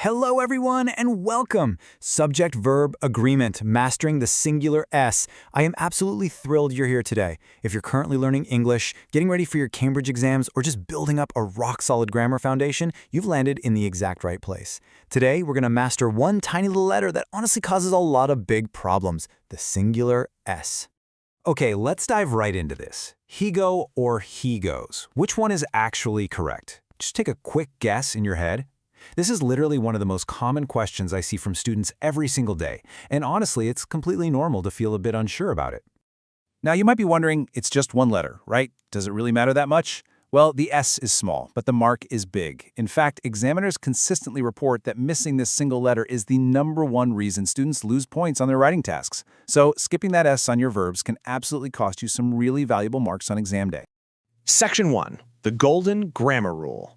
Hello everyone and welcome! Subject-Verb Agreement, mastering the singular S. I am absolutely thrilled you're here today. If you're currently learning English, getting ready for your Cambridge exams, or just building up a rock-solid grammar foundation, you've landed in the exact right place. Today, we're going to master one tiny little letter that honestly causes a lot of big problems, the singular S. Okay, let's dive right into this. He go or he goes. Which one is actually correct? Just take a quick guess in your head. This is literally one of the most common questions I see from students every single day, and honestly, it's completely normal to feel a bit unsure about it. Now, you might be wondering, it's just one letter, right? Does it really matter that much? Well, the S is small, but the mark is big. In fact, examiners consistently report that missing this single letter is the #1 reason students lose points on their writing tasks. So, skipping that S on your verbs can absolutely cost you some really valuable marks on exam day. Section 1. The Golden Grammar Rule.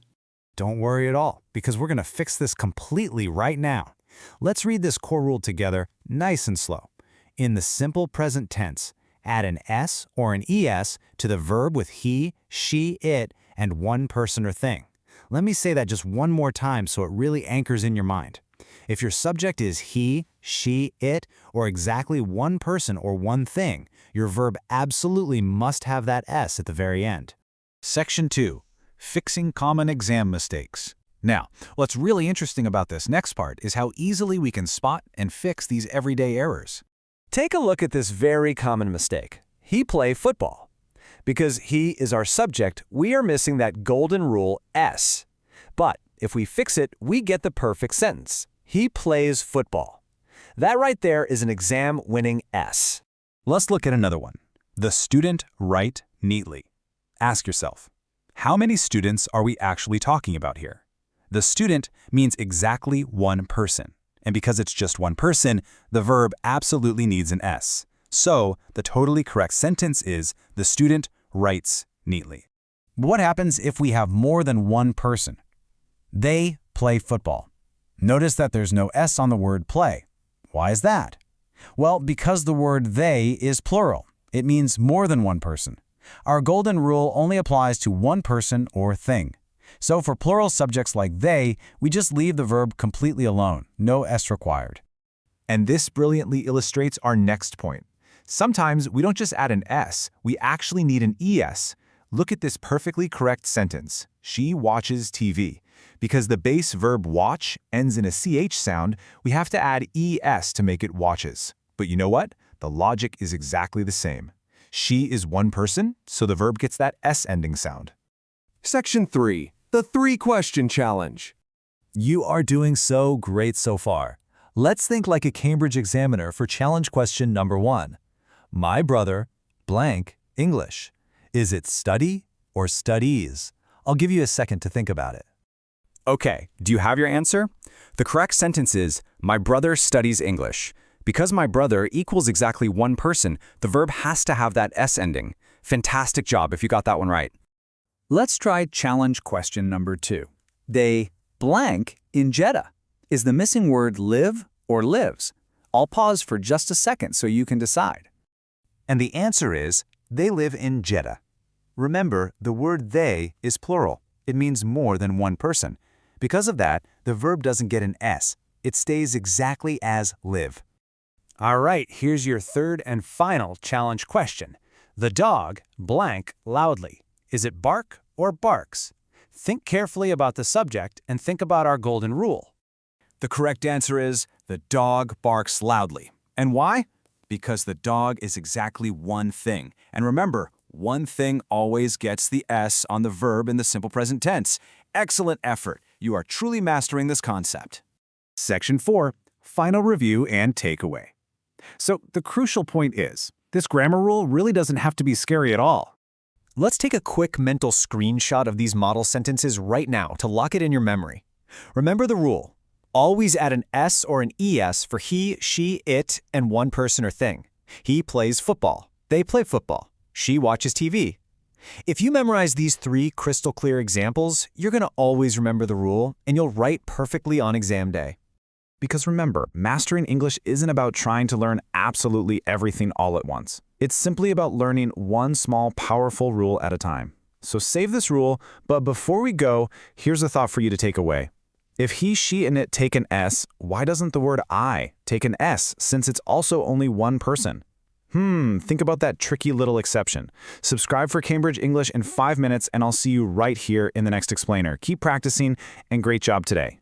Don't worry at all, because we're going to fix this completely right now. Let's read this core rule together, nice and slow. In the simple present tense, add an S or an ES to the verb with he, she, it, and one person or thing. Let me say that just one more time so it really anchors in your mind. If your subject is he, she, it, or exactly one person or one thing, your verb absolutely must have that S at the very end. Section 2. Fixing common exam mistakes. Now, what's really interesting about this next part is how easily we can spot and fix these everyday errors. Take a look at this very common mistake. He play football. Because he is our subject, we are missing that golden rule S. But if we fix it, we get the perfect sentence. He plays football. That right there is an exam-winning S. Let's look at another one. The student write neatly. Ask yourself, how many students are we actually talking about here? The student means exactly one person. And because it's just one person, the verb absolutely needs an S. So, the totally correct sentence is, the student writes neatly. What happens if we have more than one person? They play football. Notice that there's no S on the word play. Why is that? Well, because the word they is plural. It means more than one person. Our golden rule only applies to one person or thing. So for plural subjects like they, we just leave the verb completely alone, no S required. And this brilliantly illustrates our next point. Sometimes we don't just add an S, we actually need an ES. Look at this perfectly correct sentence. She watches TV. Because the base verb watch ends in a CH sound, we have to add ES to make it watches. But you know what? The logic is exactly the same. She is one person, so the verb gets that S-ending sound. Section 3. The 3-question challenge. You are doing so great so far. Let's think like a Cambridge examiner for challenge question number 1. My brother, blank, English. Is it study or studies? I'll give you a second to think about it. Okay, do you have your answer? The correct sentence is, my brother studies English. Because my brother equals exactly one person, the verb has to have that S ending. Fantastic job if you got that one right. Let's try challenge question number 2. They blank in Jeddah. Is the missing word live or lives? I'll pause for just a second so you can decide. And the answer is, they live in Jeddah. Remember, the word they is plural. It means more than one person. Because of that, the verb doesn't get an S. It stays exactly as live. All right, here's your third and final challenge question. The dog blank loudly. Is it bark or barks? Think carefully about the subject and think about our golden rule. The correct answer is, the dog barks loudly. And why? Because the dog is exactly one thing. And remember, one thing always gets the S on the verb in the simple present tense. Excellent effort. You are truly mastering this concept. Section 4. Final review and takeaway. So the crucial point is, this grammar rule really doesn't have to be scary at all. Let's take a quick mental screenshot of these model sentences right now to lock it in your memory. Remember the rule. Always add an S or an ES for he, she, it, and one person or thing. He plays football. They play football. She watches TV. If you memorize these 3 crystal clear examples, you're going to always remember the rule, and you'll write perfectly on exam day. Because remember, mastering English isn't about trying to learn absolutely everything all at once. It's simply about learning one small, powerful rule at a time. So save this rule, but before we go, here's a thought for you to take away. If he, she, and it take an S, why doesn't the word I take an S since it's also only one person? Think about that tricky little exception. Subscribe for Cambridge English in 5 minutes, and I'll see you right here in the next explainer. Keep practicing, and great job today.